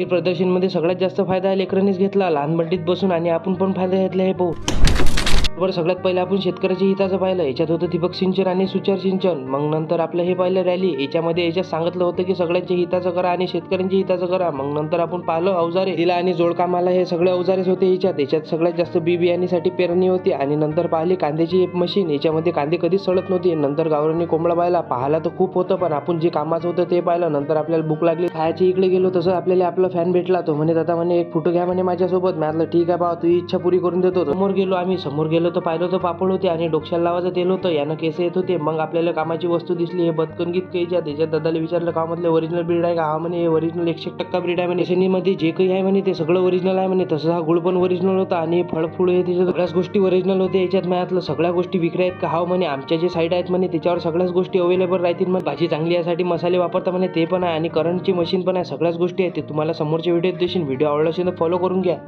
प्रदर्शनमध्ये सगळ्यात जास्त फायदा लेकरांनीच घेतला, लहान बंडीत बसून, आणि आपण पण फायदा घेतला हे पाहू. बरं, सगळ्यात पहिले आपण शेतकऱ्याच्या हिताचं पाहिलं. याच्यात होतं ठिबक सिंचन आणि सुचार सिंचन. मग नंतर आपलं हे पाहिलं रॅली. याच्यात सांगितलं होतं की सगळ्यांच्या हिताचं करा आणि शेतकऱ्यांच्या हिताचं करा. मग नंतर आपण पाहिलं अवजारे तिला आणि जोडकामाला, हे सगळे अवजारेच होते याच्यात सगळ्यात जास्त बियाणीसाठी पेरणी होती. आणि नंतर पाहिली कांद्याची एक मशीन. याच्यामध्ये कांदे कधीच सडत नव्हते. नंतर गावरानी कोंबडा पाहिला. पाहायला तर खूप होतं, पण आपण जे कामाचं होतं ते पाहिलं. नंतर आपल्याला भूक लागली, खायची इकडे गेलो. तसं आपल्याला आपला फॅन भेटला. तो म्हणे दादा म्हणे एक फोटो घ्या म्हणे माझ्यासोबत. मी म्हटलं ठीक आहे बा, तुझी इच्छा पुरी करून देतो. समोर गेलो तर पाहिलं तर पापड होते आणि डोक्याला लावायचं तेल होतं. यानं केस येत होते. मग आपल्याला कामाची वस्तू दिसली. हे बदकन गीत याच्यात दादाला विचारलं का म्हटलं ओरिजिनल ब्रीड आहे का? हा म्हणे ओरिजिनल 100% ब्रीड आहे म्हणे. शेणीमध्ये जे काही आहे म्हणे ते सगळं ओरिजिनल आहे म्हणे. तसं हा गुळ पण ओरिजिनल होता आणि फळफुळ हे त्याच्यात सगळ्याच गोष्टी ओरिजिनल होते. याच्यात मिळालं सगळ्या गोष्टी विक्री आहेत का? हा म्हणे आमच्या जे साईड आहेत म्हणे त्याच्यावर सगळ्याच गोष्टी अवेलेबल राहतील. मग भाजी चांगली यासाठी मसाले वापरता म्हणे ते पण आहे आणि करंटची मशीन पण आहे. सगळ्याच गोष्टी आहेत. ते तुम्हाला समोरच्या व्हिडिओत देशील. व्हिडिओ आवडला असेल तर फॉलो करून घ्या.